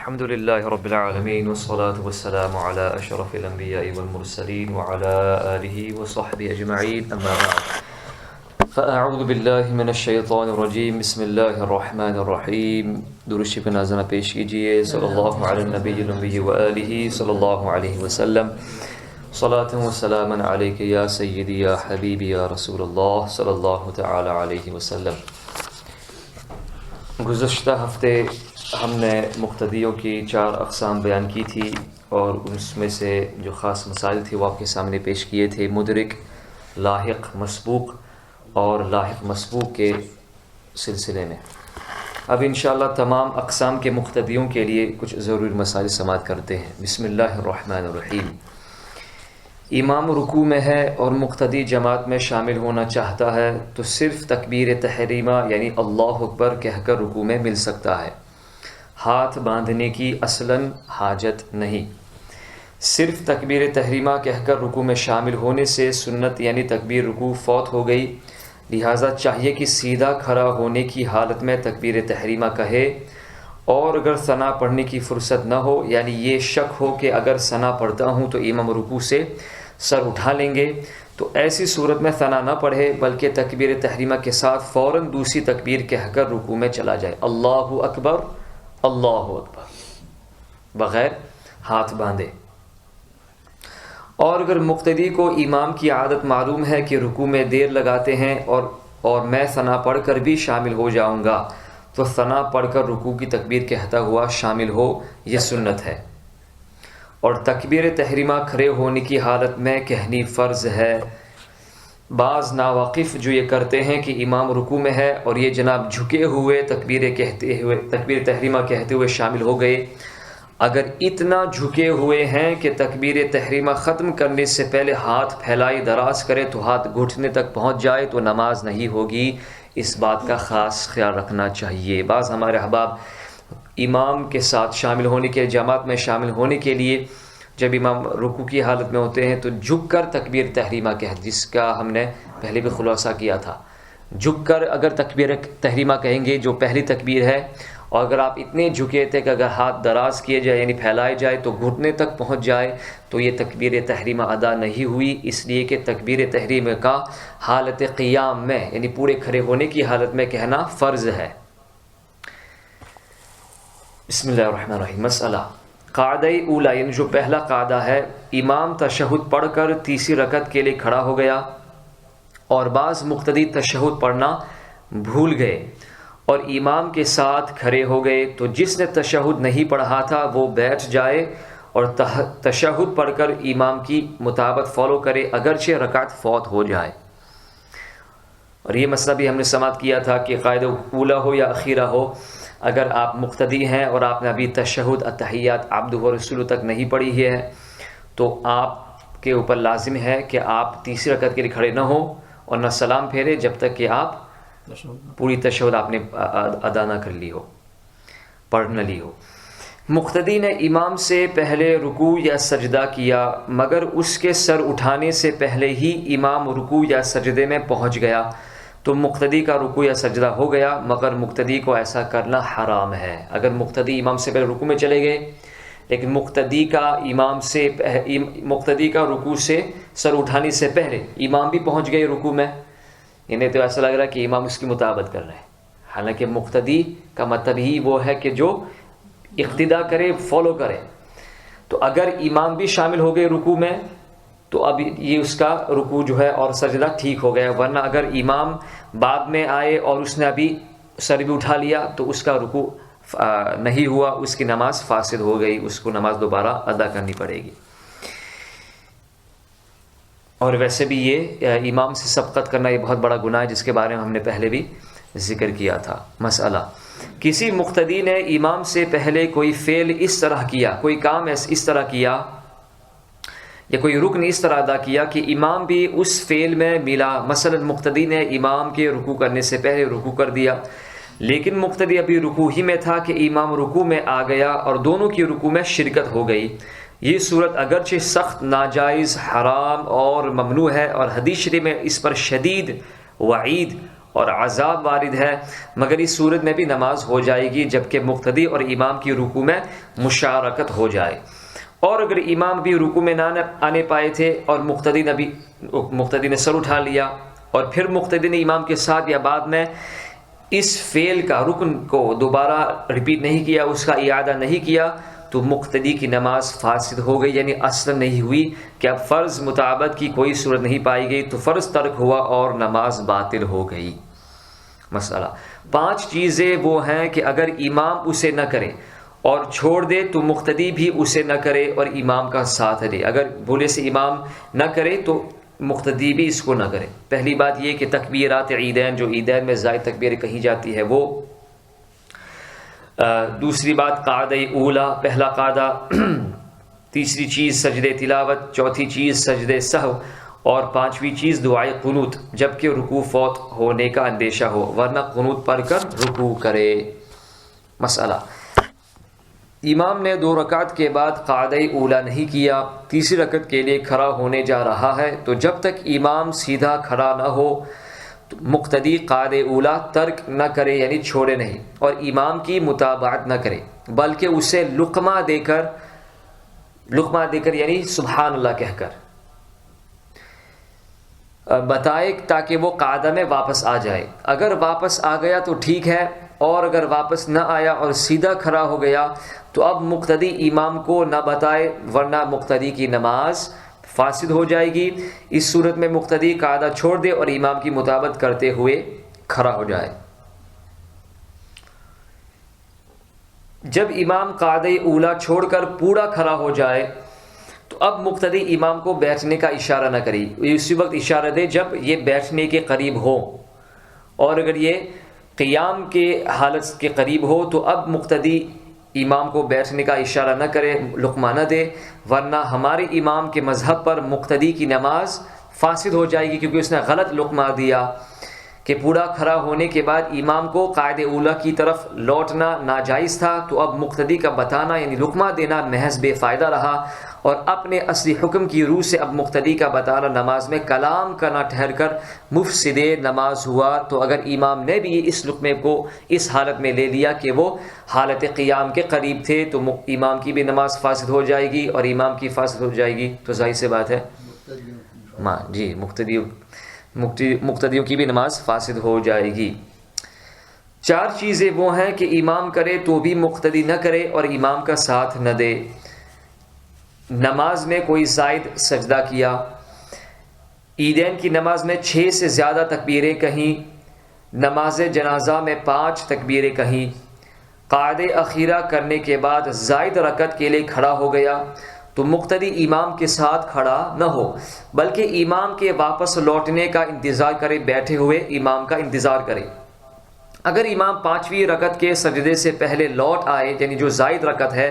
الحمد لله رب العالمين والصلاة والسلام على أشرف الأنبياء والمرسلين وعلى آله وصحبه أجمعين أما بعد فأعوذ بالله من الشيطان الرجيم بسم الله الرحمن الرحيم درود شریف نازنہ پیش کیجئے صلی اللہ علی النبی الأمی وآلہ صلی اللہ علیہ وسلم صلاة و سلاما علیک یا سیدی یا حبیبی یا رسول اللہ صلی اللہ تعالی علیہ وسلم۔ گزشتہ ہفتے ہم نے مقتدیوں کی 4 اقسام بیان کی تھی اور اس میں سے جو خاص مسائل تھے وہ آپ کے سامنے پیش کیے تھے، مدرک، لاحق، مسبوق اور لاحق مسبوق کے سلسلے میں۔ اب انشاءاللہ تمام اقسام کے مقتدیوں کے لیے کچھ ضروری مسائل سماعت کرتے ہیں۔ بسم اللہ الرحمن الرحیم۔ امام رکوع میں ہے اور مقتدی جماعت میں شامل ہونا چاہتا ہے تو صرف تکبیر تحریمہ یعنی اللہ اکبر کہہ کر رکوع میں مل سکتا ہے، ہاتھ باندھنے کی اصلاً حاجت نہیں۔ صرف تکبیر تحریمہ کہہ کر رکوع میں شامل ہونے سے سنت یعنی تکبیر رکوع فوت ہو گئی، لہٰذا چاہیے کہ سیدھا کھڑا ہونے کی حالت میں تکبیر تحریمہ کہے، اور اگر ثنا پڑھنے کی فرصت نہ ہو یعنی یہ شک ہو کہ اگر ثنا پڑھتا ہوں تو امام رکوع سے سر اٹھا لیں گے تو ایسی صورت میں ثنا نہ پڑھے بلکہ تکبیر تحریمہ کے ساتھ فوراً دوسری تکبیر کہہ کر رکوع میں چلا جائے، اللہ اکبر اللہ اکبر، بغیر ہاتھ باندھے۔ اور اگر مقتدی کو امام کی عادت معلوم ہے کہ رکوع میں دیر لگاتے ہیں اور میں ثنا پڑھ کر بھی شامل ہو جاؤں گا تو ثنا پڑھ کر رکوع کی تکبیر کہتا ہوا شامل ہو، یہ سنت ہے۔ اور تکبیر تحریمہ کھڑے ہونے کی حالت میں کہنی فرض ہے۔ بعض ناواقف جو یہ کرتے ہیں کہ امام رکوع میں ہے اور یہ جناب جھکے ہوئے تکبیر تحریمہ کہتے ہوئے شامل ہو گئے، اگر اتنا جھکے ہوئے ہیں کہ تکبیر تحریمہ ختم کرنے سے پہلے ہاتھ پھیلائی دراز کرے تو ہاتھ گھٹنے تک پہنچ جائے تو نماز نہیں ہوگی، اس بات کا خاص خیال رکھنا چاہیے۔ بعض ہمارے احباب امام کے ساتھ شامل ہونے کے جماعت میں شامل ہونے کے لیے جب امام رکوع کی حالت میں ہوتے ہیں تو جھک کر تکبیر تحریمہ جس کا ہم نے پہلے بھی خلاصہ کیا تھا، جھک کر اگر تکبیر تحریمہ کہیں گے جو پہلی تکبیر ہے، اور اگر آپ اتنے جھکے تھے کہ اگر ہاتھ دراز کیے جائے یعنی پھیلائے جائے تو گھٹنے تک پہنچ جائے تو یہ تکبیر تحریمہ ادا نہیں ہوئی، اس لیے کہ تکبیر تحریمہ کا حالت قیام میں یعنی پورے کھڑے ہونے کی حالت میں کہنا فرض ہے۔ بسم اللہ الرحمن الرحیم۔ مسئلہ قاعدہ اولا یعنی جو پہلا قاعدہ ہے، امام تشہد پڑھ کر تیسری رکعت کے لیے کھڑا ہو گیا اور بعض مقتدی تشہد پڑھنا بھول گئے اور امام کے ساتھ کھڑے ہو گئے تو جس نے تشہد نہیں پڑھا تھا وہ بیٹھ جائے اور تشہد پڑھ کر امام کی مطابقت فالو کرے اگرچہ رکعت فوت ہو جائے۔ اور یہ مسئلہ بھی ہم نے سماعت کیا تھا کہ قاعدہ اولا ہو یا اخیرہ ہو، اگر آپ مقتدی ہیں اور آپ نے ابھی تشہد اتحیات عبدہ و رسولہ تک نہیں پڑھی ہے تو آپ کے اوپر لازم ہے کہ آپ تیسری رکعت کے لیے کھڑے نہ ہوں اور نہ سلام پھیرے جب تک کہ آپ پوری تشہد آپ نے ادا نہ کر لی ہو، پڑھ نہ لی ہو۔ مقتدی نے امام سے پہلے رکوع یا سجدہ کیا مگر اس کے سر اٹھانے سے پہلے ہی امام رکوع یا سجدے میں پہنچ گیا تو مقتدی کا رکوع یا سجدہ ہو گیا، مگر مقتدی کو ایسا کرنا حرام ہے۔ اگر مقتدی امام سے پہلے رکوع میں چلے گئے لیکن مقتدی کا رکوع سے سر اٹھانے سے پہلے امام بھی پہنچ گئے رکوع میں، انہیں تو ایسا لگ رہا ہے کہ امام اس کی مطابقت کر رہے ہیں، حالانکہ مقتدی کا مطلب ہی وہ ہے کہ جو اقتداء کرے، فالو کرے۔ تو اگر امام بھی شامل ہو گئے رکوع میں تو اب یہ اس کا رکوع جو ہے اور سجدہ ٹھیک ہو گیا، ورنہ اگر امام بعد میں آئے اور اس نے ابھی سر بھی اٹھا لیا تو اس کا رکوع نہیں ہوا، اس کی نماز فاسد ہو گئی، اس کو نماز دوبارہ ادا کرنی پڑے گی۔ اور ویسے بھی یہ امام سے سبقت کرنا یہ بہت بڑا گناہ ہے جس کے بارے میں ہم نے پہلے بھی ذکر کیا تھا۔ مسئلہ کسی مقتدی نے امام سے پہلے کوئی فعل اس طرح کیا، کوئی کام اس طرح کیا یا کوئی رکن اس طرح ادا کیا کہ امام بھی اس فعل میں ملا، مثلا مقتدی نے امام کے رکوع کرنے سے پہلے رکوع کر دیا لیکن مقتدی ابھی رکوع ہی میں تھا کہ امام رکوع میں آ گیا اور دونوں کی رکوع میں شرکت ہو گئی۔ یہ صورت اگرچہ سخت ناجائز، حرام اور ممنوع ہے اور حدیث شریف میں اس پر شدید وعید اور عذاب وارد ہے، مگر اس صورت میں بھی نماز ہو جائے گی جبکہ مقتدی اور امام کی رکوع میں مشارکت ہو جائے۔ اور اگر امام بھی رکوع میں نہ آنے پائے تھے اور مقتدی نے سر اٹھا لیا اور پھر مقتدی نے امام کے ساتھ یا بعد میں اس فعل کا رکن کو دوبارہ ریپیٹ نہیں کیا، اس کا اعادہ نہیں کیا، تو مقتدی کی نماز فاسد ہو گئی، یعنی اصلا نہیں ہوئی کہ اب فرض مطابقت کی کوئی صورت نہیں پائی گئی تو فرض ترک ہوا اور نماز باطل ہو گئی۔ مسئلہ 5 چیزیں وہ ہیں کہ اگر امام اسے نہ کرے اور چھوڑ دے تو مقتدی بھی اسے نہ کرے اور امام کا ساتھ دے۔ اگر بھولے سے امام نہ کرے تو مقتدی بھی اس کو نہ کرے۔ پہلی بات یہ کہ تکبیرات عیدین، جو عیدین میں زائد تکبیر کہی جاتی ہے وہ۔ دوسری بات قاعدہ اولا، پہلا قاعدہ۔ تیسری چیز سجدے تلاوت، چوتھی چیز سجدے سہو، اور 5ویں چیز دعائے قنوت جبکہ رکوع فوت ہونے کا اندیشہ ہو، ورنہ قنوت پڑھ کر رکوع کرے۔ مسئلہ امام نے 2 رکعت کے بعد قاعدہ اولا نہیں کیا، تیسری رکعت کے لیے کھڑا ہونے جا رہا ہے، تو جب تک امام سیدھا کھڑا نہ ہو تو مقتدی قاعدہ اولا ترک نہ کرے، یعنی چھوڑے نہیں، اور امام کی متابعت نہ کرے، بلکہ اسے لقمہ دے کر یعنی سبحان اللہ کہہ کر بتائے تاکہ وہ قاعدہ میں واپس آ جائے۔ اگر واپس آ گیا تو ٹھیک ہے، اور اگر واپس نہ آیا اور سیدھا کھڑا ہو گیا تو اب مقتدی امام کو نہ بتائے، ورنہ مقتدی کی نماز فاسد ہو جائے گی۔ اس صورت میں مقتدی قاعدہ چھوڑ دے اور امام کی مطابقت کرتے ہوئے کھڑا ہو جائے۔ جب امام قاعدہ اولا چھوڑ کر پورا کھڑا ہو جائے تو اب مقتدی امام کو بیٹھنے کا اشارہ نہ کرے، اسی وقت اشارہ دے جب یہ بیٹھنے کے قریب ہو، اور اگر یہ قیام کے حالت کے قریب ہو تو اب مقتدی امام کو بیٹھنے کا اشارہ نہ کرے، لقمہ نہ دے، ورنہ ہمارے امام کے مذہب پر مقتدی کی نماز فاسد ہو جائے گی، کیونکہ اس نے غلط لقمہ دیا کہ پورا کھڑا ہونے کے بعد امام کو قاعدہ اولا کی طرف لوٹنا ناجائز تھا، تو اب مقتدی کا بتانا یعنی لقمہ دینا محض بے فائدہ رہا، اور اپنے اصلی حکم کی روح سے اب مقتدی کا بتانا نماز میں کلام کرنا ٹھہر کر مفسد نماز ہوا۔ تو اگر امام نے بھی اس لقمے کو اس حالت میں لے لیا کہ وہ حالت قیام کے قریب تھے تو امام کی بھی نماز فاسد ہو جائے گی، اور امام کی فاسد ہو جائے گی، تو ظاہر سی بات ہے جی مقتدیوں کی بھی نماز فاسد ہو جائے گی۔ 4 چیزیں وہ ہیں کہ امام کرے تو بھی مقتدی نہ کرے اور امام کا ساتھ نہ دے۔ نماز میں کوئی زائد سجدہ کیا، عیدین کی نماز میں 6 سے زیادہ تکبیریں کہیں، نماز جنازہ میں 5 تکبیریں کہیں، قاعدہ اخیرہ کرنے کے بعد زائد رکعت کے لیے کھڑا ہو گیا تو مقتدی امام کے ساتھ کھڑا نہ ہو، بلکہ امام کے واپس لوٹنے کا انتظار کرے، بیٹھے ہوئے امام کا انتظار کرے۔ اگر امام 5ویں رکعت کے سجدے سے پہلے لوٹ آئے، یعنی جو زائد رکعت ہے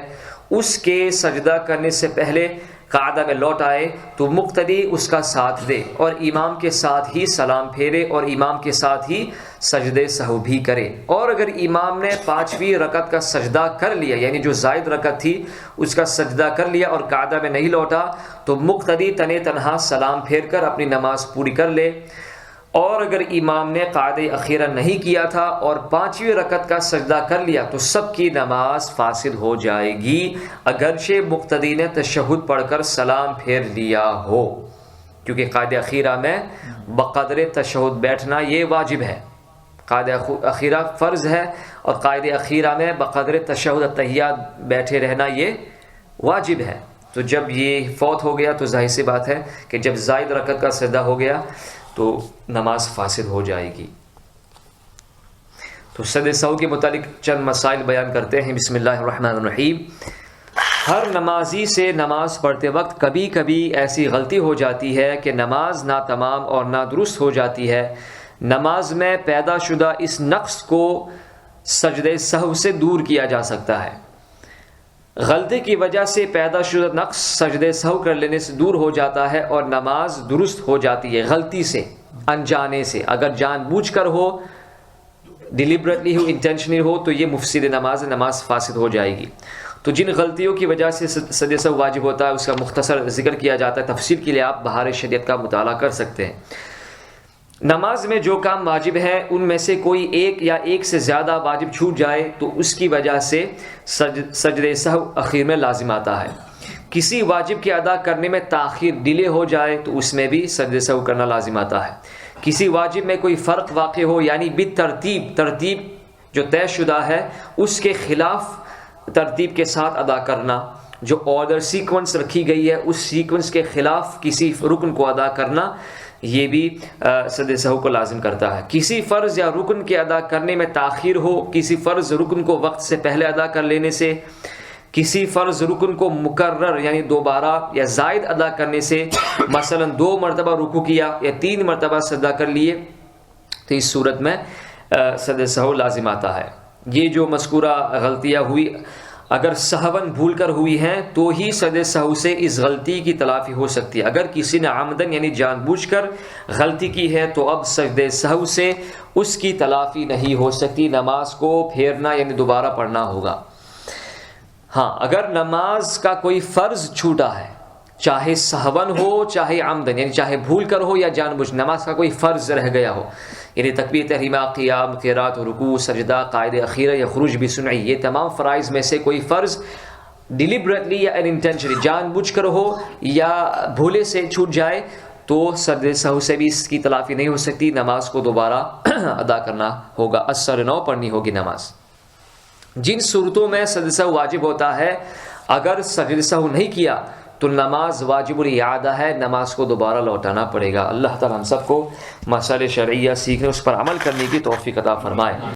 اس کے سجدہ کرنے سے پہلے قاعدہ میں لوٹ آئے، تو مقتدی اس کا ساتھ دے اور امام کے ساتھ ہی سلام پھیرے اور امام کے ساتھ ہی سجدے سہو بھی کرے۔ اور اگر امام نے 5ویں رکعت کا سجدہ کر لیا، یعنی جو زائد رکعت تھی اس کا سجدہ کر لیا اور قاعدہ میں نہیں لوٹا، تو مقتدی تنہا سلام پھیر کر اپنی نماز پوری کر لے۔ اور اگر امام نے قاعدہ اخیرہ نہیں کیا تھا اور 5ویں رکعت کا سجدہ کر لیا تو سب کی نماز فاسد ہو جائے گی، اگرچہ مقتدی نے تشہد پڑھ کر سلام پھیر لیا ہو، کیونکہ قاعدہ اخیرہ میں بقدر تشہد بیٹھنا یہ واجب ہے، قاعدہ اخیرہ فرض ہے، اور قاعدہ اخیرہ میں بقدر تشہد التحیات بیٹھے رہنا یہ واجب ہے۔ تو جب یہ فوت ہو گیا تو ظاہر سی بات ہے کہ جب زائد رکعت کا سجدہ ہو گیا تو نماز فاسد ہو جائے گی۔ تو سجدہ سہو کے متعلق چند مسائل بیان کرتے ہیں۔ بسم اللہ الرحمن الرحیم۔ ہر نمازی سے نماز پڑھتے وقت کبھی کبھی ایسی غلطی ہو جاتی ہے کہ نماز نہ تمام اور نہ درست ہو جاتی ہے۔ نماز میں پیدا شدہ اس نقص کو سجدہ سہو سے دور کیا جا سکتا ہے۔ غلطی کی وجہ سے پیدا شدہ نقص سجدہ سہو کر لینے سے دور ہو جاتا ہے اور نماز درست ہو جاتی ہے۔ غلطی سے، انجانے سے، اگر جان بوجھ کر ہو، ڈیلیبریٹلی ہو، انٹینشنلی ہو، تو یہ مفسد نماز فاسد ہو جائے گی۔ تو جن غلطیوں کی وجہ سے سجدہ سہو واجب ہوتا ہے اس کا مختصر ذکر کیا جاتا ہے، تفصیل کے لیے آپ بہار شریعت کا مطالعہ کر سکتے ہیں۔ نماز میں جو کام واجب ہیں ان میں سے کوئی ایک یا ایک سے زیادہ واجب چھوٹ جائے تو اس کی وجہ سے سجدہ سہو اخیر میں لازم آتا ہے. کسی واجب کے ادا کرنے میں تاخیر ڈیلے ہو جائے تو اس میں بھی سجدہ سہو کرنا لازم آتا ہے. کسی واجب میں کوئی فرق واقع ہو یعنی ترتیب جو طے شدہ ہے اس کے خلاف ترتیب کے ساتھ ادا کرنا، جو آرڈر سیکوینس رکھی گئی ہے اس سیکوینس کے خلاف کسی رکن کو ادا کرنا، یہ بھی سجدہ سہو کو لازم کرتا ہے. کسی فرض یا رکن کے ادا کرنے میں تاخیر ہو، کسی فرض رکن کو وقت سے پہلے ادا کر لینے سے، کسی فرض رکن کو مکرر یعنی دوبارہ یا زائد ادا کرنے سے، مثلا 2 مرتبہ رکوع کیا یا 3 مرتبہ سجدہ کر لیے، تو اس صورت میں سجدہ سہو لازم آتا ہے. یہ جو مذکورہ غلطیاں ہوئی اگر سہون بھول کر ہوئی ہیں تو ہی سجدہ سہو سے اس غلطی کی تلافی ہو سکتی ہے. اگر کسی نے عمدن یعنی جان بوجھ کر غلطی کی ہے تو اب سجدہ سہو سے اس کی تلافی نہیں ہو سکتی، نماز کو پھیرنا یعنی دوبارہ پڑھنا ہوگا. ہاں اگر نماز کا کوئی فرض چھوٹا ہے، چاہے سہون ہو چاہے عمدن یعنی چاہے بھول کر ہو یا جان بوجھ، نماز کا کوئی فرض رہ گیا ہو یعنی تکبیر تحریمہ، قیام، قرات، رکوع، سجدہ، قائد اخیرہ یا خروج بسمعی، یہ تمام فرائض میں سے کوئی فرض ڈیلیبریٹلی یا انٹینشنلی جان بوجھ کر ہو یا بھولے سے چھوٹ جائے تو سجدہ سہو سے بھی اس کی تلافی نہیں ہو سکتی، نماز کو دوبارہ ادا کرنا ہوگا، اثر نو پڑھنی ہوگی نماز. جن صورتوں میں سجدہ سہو واجب ہوتا ہے اگر سجدہ سہو نہیں کیا تو نماز واجب الاعادہ ہے، نماز کو دوبارہ لوٹانا پڑے گا. اللہ تعالی ہم سب کو مسائل شرعیہ سیکھنے اس پر عمل کرنے کی توفیق عطا فرمائے.